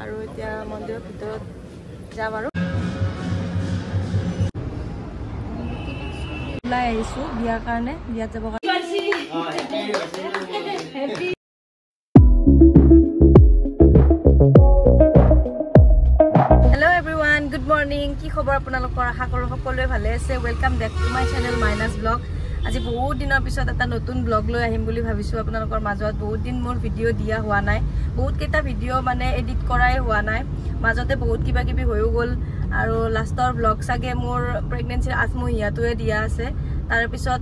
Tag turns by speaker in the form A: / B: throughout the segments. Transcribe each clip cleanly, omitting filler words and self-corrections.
A: আৰু এতিয়া মন্দিৰৰ ভিতৰত যাম আৰু ওলাই আহিছো বিয়াৰ কাৰণে বিয়াত যাব কাৰণে হেল্ল' এভৰিৱান গুড মৰ্নিং কি খবৰ আপোনালোকৰ আশা কৰো সকলোৱে ভালে আছে welcome back to my channel মাইনাছ ব্লগ আজি বহুত দিনৰ পিছত এটা নতুন ব্লগ লৈ আহিম বুলি ভাবিছো আপোনালোকৰ মাজত বহুত দিন মোৰ ভিডিঅ' দিয়া হোৱা নাই বহুত কেইটা ভিডিঅ' মানে এডিট কৰাই হোৱা নাই মাজতে বহুত কিবা কিবি হৈ গ'ল আৰু লাষ্টৰ ব্লগ চাগে মোৰ প্ৰেগনেন্সিৰ আত্মহিয়াটোৱে দিয়া আছে তাৰ পিছত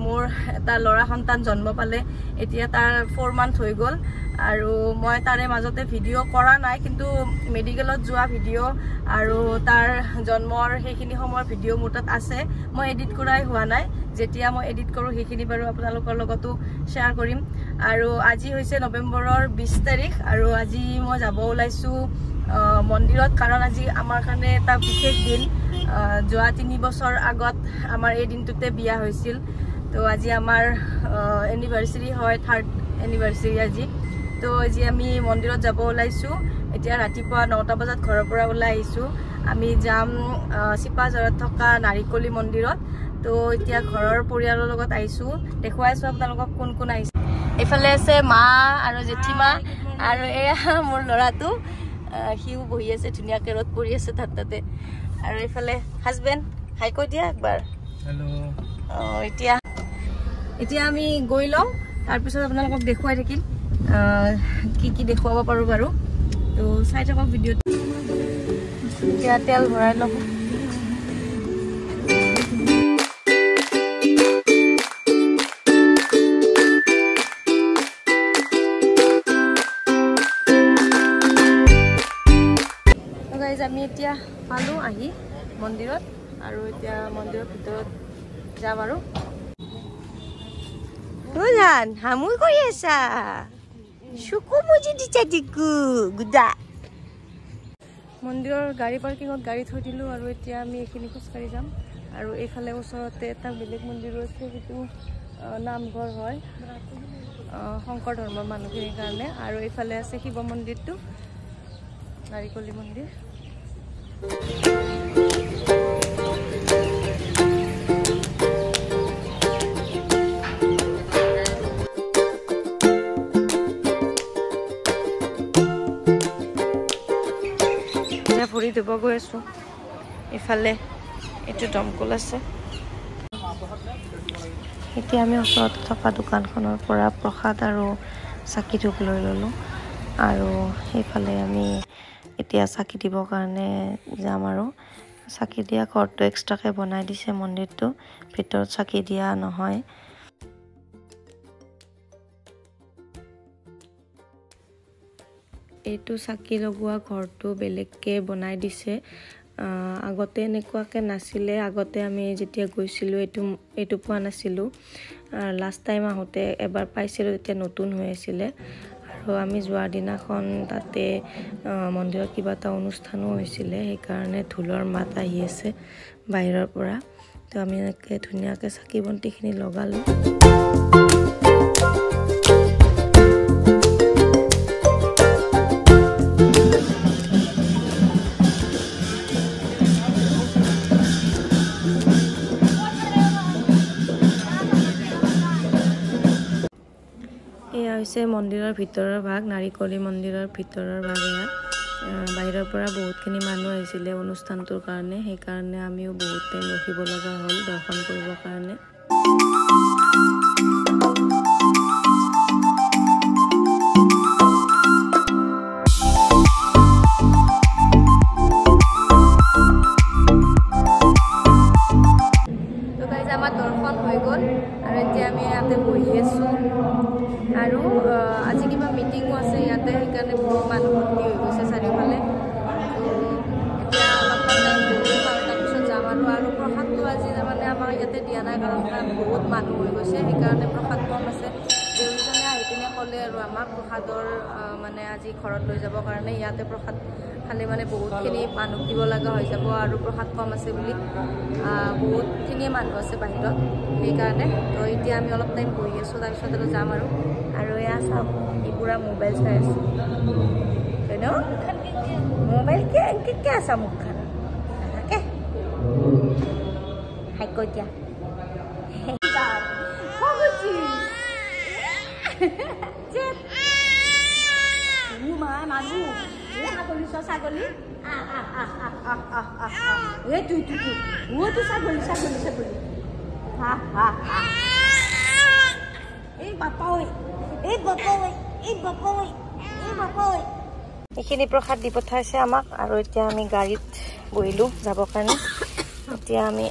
A: মোৰ এটা ল'ৰা সন্তান জন্ম পালে এতিয়া তাৰ 4 মান্থ হৈ গ'ল আৰু মই তাৰে মাজতে ভিডিঅ' কৰা নাই কিন্তু মেডিকেলত যোৱা ভিডিঅ' আৰু তাৰ জন্মৰ সেইখিনি সময়ৰ ভিডিঅ' মোৰ তাত আছে মই এডিট কৰাই হোৱা নাই যেতিয়া মই এডিট কৰো সেইখিনি বাৰু আপোনালোকৰ লগতো শ্বেয়াৰ কৰিম আৰু আজি হৈছে নৱেম্বৰৰ 20 তাৰিখ আৰু আজি মই যাব ওলাইছো মন্দিৰত কাৰণ আজি আমাৰ কাৰণে এটা বিশেষ দিন যোৱা 3 বছৰ আগত আমাৰ এই দিনটোতে বিয়া হৈছিল তো আজি আমাৰ এনিভাৰ্সাৰী হয় 3rd এনিভাৰ্সাৰী আজি তো আজি আমি মন্দিৰত যাব ওলাইছো এতিয়া ৰাতিপুৱা 9টা বজাত ঘৰৰ পৰা ওলাই আহিছো আমি যাম চিপাঝাৰত থকা নাৰিকলি মন্দিৰত তো এতিয়া ঘৰৰ পৰিয়ালৰ লগত আহিছো দেখুৱাইছো আপোনালোকক কোন কোন আহিছে এফালে আছে মা আৰু জেঠিমা আৰু এয়া মোৰ ল'ৰাটো হিউ বহি আছে ধুনীয়াকৈ ৰ'দ পৰি আছে তাতে আৰু এফালে হাজবেণ্ড হাই কৈ দিয়া একবাৰ
B: হেল্ল'
A: এতিয়া আমি গৈ লওঁ তাৰপিছত আপোনালোকক দেখুৱাই থাকিম কি দেখুৱাব পাৰো বাৰু তো চাই থাকক ভিডিঅ'টো এতিয়া তেল ভৰাই লওঁ আমি এতিয়া পালো আহি মন্দিৰত আৰু এতিয়া মন্দিৰৰ ভিতৰত যাম আৰু উলান হামুই কৰি আছা শুকু মুজি দিছা দিকু গুদা মন্দিৰৰ গাড়ী পাৰ্কিঙত গাড়ী থৈ দিলো আৰু এতিয়া আমি এইখিনি খোজকাঢ়ি যাম আৰু এইফালে ওচৰতে এটা বেলেগ মন্দিৰো আছে যিটো নামঘৰ হয় শংকৰ ধৰ্মৰ মানুহখিনিৰ কাৰণে আৰু এইফালে আছে শিৱ মন্দিৰটো নাৰিকলি মন্দিৰ ভৰি ধুব গৈ আছো ইফালে এইটো দমকল আছে এতিয়া আমি ওচৰত থকা দোকানখনৰ পৰা প্ৰসাদ আৰু চাকি ধূপ লৈ ললো আৰু সেইফালে আমি এতিয়া চাকি দিবৰ কাৰণে যাম আৰু চাকি দিয়া ঘৰটো এক্সট্ৰাকে বনাই দিছে মন্দিৰটো ভিতৰত চাকি দিয়া নহয় এইটো চাকি লগোৱা ঘৰটো বেলেগকে বনাই দিছে আগতে এনেকুৱাকে নাছিলে আগতে আমি যেতিয়া গৈছিলো এইটো পোৱা নাছিলো লাষ্ট টাইম আহোতে এবাৰ পাইছিলো তেতিয়া নতুন হৈ আছিল আৰু আমি যোৱাৰ দিনাখন তাতে মন্দিৰত কিবা এটা অনুষ্ঠানো হৈছিল সেইকাৰণে ঢোলৰ মাত আহি আছে বাহিৰৰ পৰা তো আমি এনেকৈ ধুনীয়াকৈ চাকি বন্তিখিনি লগালো এয়া হৈছে মন্দিৰৰ ভিতৰৰ ভাগ নাৰিকলি মন্দিৰৰ ভিতৰৰ ভাগ এয়া বাহিৰৰ পৰা বহুতখিনি মানুহ আহিছিলে অনুষ্ঠানটোৰ কাৰণে সেইকাৰণে আমিও বহুত টাইম ৰখিব লগা হ'ল দৰ্শন কৰিবৰ কাৰণে তো গাইজ আমাৰ দৰ্শন হৈ গ'ল আৰু এতিয়া আমি ইয়াতে বহি আছো আৰু আজি কিবা মিটিঙো আছে ইয়াতে সেইকাৰণে বহুত মানুহ ভৰ্তি হৈ গৈছে চাৰিওফালে এতিয়া অলপমান টাইম বহিম আৰু তাৰপিছত যাম আৰু প্ৰসাদটো আজি তাৰমানে আমাৰ ইয়াতে দিয়া নাই কাৰণ বহুত মানুহ হৈ গৈছে সেইকাৰণে প্ৰসাদ কম আছে দেউৰীজনে আহি পিনে ক'লে আৰু আমাক প্ৰসাদৰ মানে আজি ঘৰত লৈ যাবৰ কাৰণে ইয়াতে প্ৰসাদ খালে মানে বহুতখিনি মানুহ দিব লগা হৈ যাব আৰু প্ৰসাদ কম আছে বুলি বহুতখিনিয়ে মানুহ আছে বাহিৰত সেইকাৰণে তো এতিয়া আমি অলপ টাইম বহি আছোঁ তাৰপিছত আৰু যাম আৰু এয়া চাওক ই পুৰা মোবাইল চাই আছে হয় ন মোবাইল কে আছা মুখখন নাথাকে হাই কৈ দিয়া মানুহ ছাগলী ছাগলী ছাগলী ছাগলী ছাগলী এই বাপা এই বাপা এই বাপা এই বাপা এইখিনি প্ৰসাদ দি পঠাইছে আমাক আৰু এতিয়া আমি গাড়ীত বহিলো যাবৰ কাৰণে এতিয়া আমি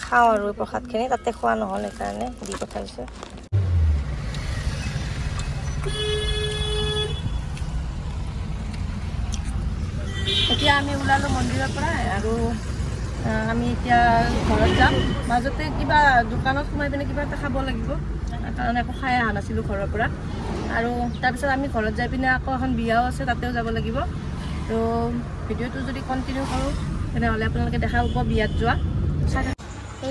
A: খাওঁ আৰু প্ৰসাদখিনি তাতে খোৱা নহ'ল সেইকাৰণে দি পঠাইছে এতিয়া আমি ওলালো মন্দিৰৰ পৰা আৰু আমি এতিয়া ঘৰত যাম মাজতে কিবা দোকানত সোমাই পিনে কিবা এটা খাব লাগিব কাৰণ একো খাই অহা নাছিলোঁ ঘৰৰ পৰা আৰু তাৰপিছত আমি ঘৰত যাই পিনে আকৌ এখন বিয়াও আছে তাতেও যাব লাগিব তো ভিডিঅ'টো যদি কণ্টিনিউ কৰোঁ তেনেহ'লে আপোনালোকে দেখা পাব বিয়াত যোৱা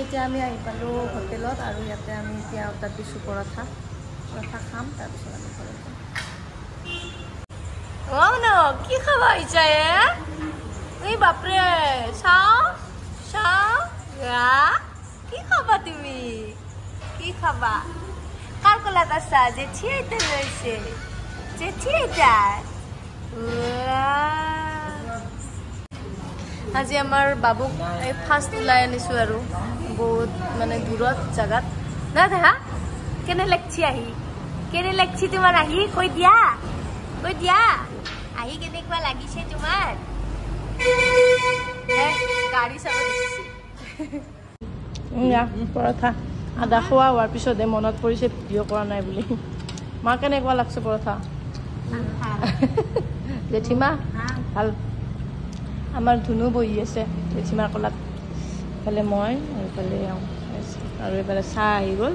A: এতিয়া আমি আহি পালোঁ হোটেলত আৰু ইয়াতে আমি এতিয়া অৰ্ডাৰ দিছোঁ পৰঠা খাম তাৰপিছত আমি ঘৰত যাম Oh no, কি খাবা ইচ্ছা এই বাপৰে চাও চাও কি খাবা তুমি কি খাবা কার কলাত আছা জেঠি আইতা রয়েছে জেঠি আইতা আজি আমার বাবুক এই ফার্স্ট ওলাই আনিছো আৰু বহুত মানে দূৰত জাগাত না দেখা কেনে লাগছি তোমাৰ আহি কৈ দিয়া আহি কেনেকুৱা লাগিছে তোমাৰ গাড়ী চাব দিছে পৰঠা আদা খোৱা হোৱাৰ পিছতে মনত পৰিছে ভিডিঅ' কৰা নাই বুলি মাৰ কেনেকুৱা লাগছে পৰঠা জেঠিমা ভাল আমাৰ ধুনু বহি আছে জেঠিমাৰ কলাত এইফালে মই এইফালে আৰু এইফালে চাহ আহি গ'ল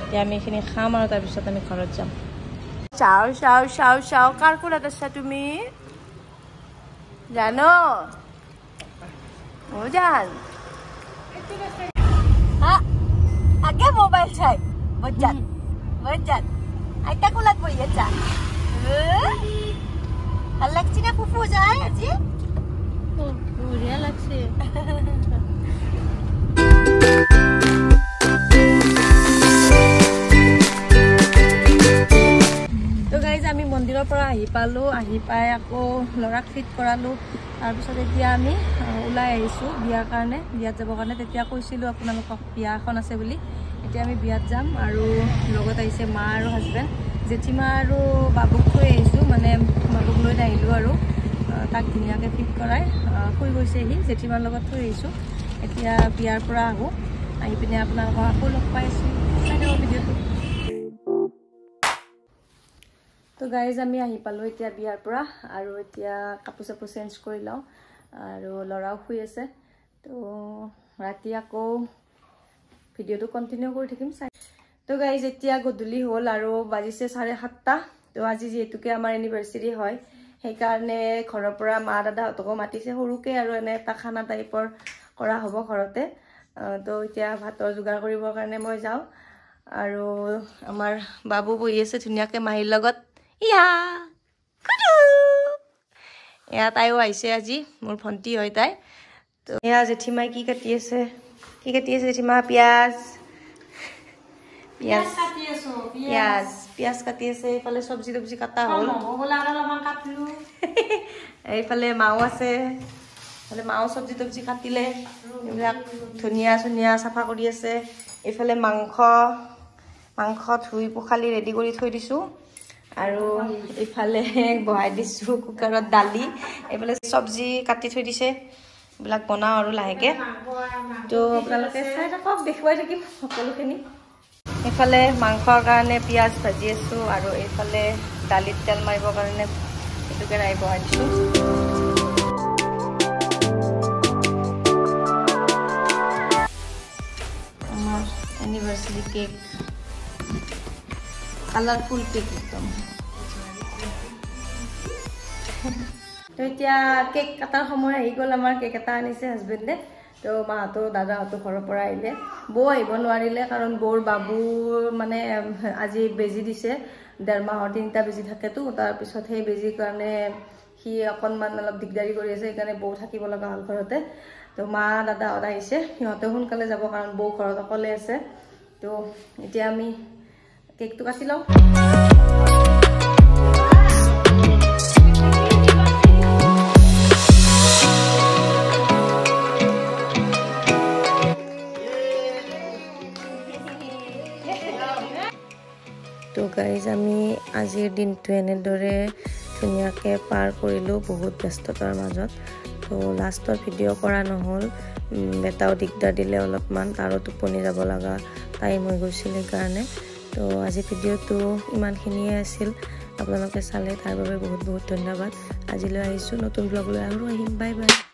A: এতিয়া আমি এইখিনি খাম আৰু তাৰপিছত আমি ঘৰত যাম চাও কাৰ কোলাত আছা তুমি জানো জান আগে মোবাইল চাই বজ্জাত আইতা কোলাত বহি আছা ভাল লাগছে না ফুফু যায় আজি বঢ়িয়া লাগছে আমি মন্দিৰৰ পৰা আহি পালো আহি পাই আকৌ লৰাক ফিট কৰালো তাৰপিছত এতিয়া আমি ওলাই আহিছো বিয়াৰ কাৰণে বিয়াত যাবৰ কাৰণে তেতিয়া কৈছিলো আপোনালোকক বিয়া এখন আছে বুলি এতিয়া আমি বিয়াত যাম আৰু লগত আহিছে মা আৰু হাজবেণ্ড জেঠিমা আৰু বাবুক থৈ আহিছো মানে বাবুক লৈ আহিলো আৰু তাক ধুনীয়াকৈ ফিট কৰাই শুই গৈছেহি জেঠিমাৰ লগত থৈ আহিছো এতিয়া বিয়াৰ পৰা আহি পিনে আপোনালোকক আকৌ লগ পাইছোঁ চাই থাকক ভিডিঅ'টো তো গাইজ আমি আহি পালোঁ এতিয়া বিয়াৰ পৰা আৰু এতিয়া কাপোৰ চাপোৰ চেঞ্জ কৰি লওঁ আৰু ল'ৰাও শুই আছে তো ৰাতি আকৌ ভিডিঅ'টো কণ্টিনিউ কৰি থাকিম চাই তো গাইজ এতিয়া গধূলি হ'ল আৰু বাজিছে 7:30 তো আজি যিহেতুকে আমাৰ এনিভাৰ্চাৰী হয় সেইকাৰণে ঘৰৰ পৰা মা দাদাহঁতকো মাতিছে সৰুকৈ আৰু এনে এটা খানা টাইপৰ কৰা হ'ব ঘৰতে তো এতিয়া ভাতৰ যোগাৰ কৰিবৰ কাৰণে মই যাওঁ আৰু আমাৰ বাবু বহি আছে ধুনীয়াকৈ মাহীৰ লগত এয়া তাইও আহিছে আজি মোৰ ভণ্টি হয় তাই তো এয়া জেঠিমাই কি কাটি আছে জেঠিমা পিয়াজ কাটি আছে এইফালে চব্জি কাটা হ'ল এইফালে মাও আছে মাও চব্জি কাটিলে এইবিলাক ধনিয়া চাফা কৰি আছে এইফালে মাংস ধুই পখালি ৰেডি কৰি থৈ দিছোঁ আৰু এইফালে বহাই দিছোঁ কুকাৰত দালি এইফালে চব্জি কাটি থৈ দিছে এইবিলাক বনাওঁ আৰু লাহেকৈ তো আপোনালোকে চাই থাকক দেখুৱাই থাকিম সকলোখিনি এইফালে মাংসৰ কাৰণে পিঁয়াজ ভাজি আছোঁ আৰু এইফালে দালিত তেল মাৰিবৰ কাৰণে এইটো কেৰাহী বহাই দিছোঁ আমাৰ এনিভাৰ্চাৰী কেক কালাৰফুল কেক একদম তো এতিয়া কেক কাটাৰ সময় আহি গ'ল আমাৰ কেক এটা আনিছে হাজবেণ্ডে তো মাহঁতো দাদাহঁতো ঘৰৰ পৰা আহিলে বৌ আহিব নোৱাৰিলে কাৰণ বৌৰ বাবুৰ মানে আজি বেজি দিছে 1.5 মাহৰ 3টা বেজি থাকেতো তাৰপিছত সেই বেজিৰ কাৰণে সি সি অকণমান অলপ দিগদাৰি কৰি আছে সেইকাৰণে বৌ থাকিব লগা হ'ল ঘৰতে তো মা দাদাহঁত আহিছে সিহঁতে সোনকালে যাব কাৰণ বৌ ঘৰত অকলে আছে তো এতিয়া আমি কেকটো কাটি লওঁ তো গাইজ আমি আজিৰ দিনটো এনেদৰে ধুনীয়াকৈ পাৰ কৰিলোঁ বহুত ব্যস্ততাৰ মাজত তো লাষ্টৰ ভিডিঅ' কৰা নহ'ল বেটাও দিগদাৰ দিলে অলপমান তাৰো টোপনি যাব লগা টাইম হৈ গৈছিল সেইকাৰণে তো আজি ভিডিঅ'টো ইমানখিনিয়ে আছিল আপোনালোকে চালে তাৰ বাবে বহুত বহুত ধন্যবাদ আজিলৈ আহিছোঁ নতুন ব্লগ লৈ আৰু আহিম বাই বাই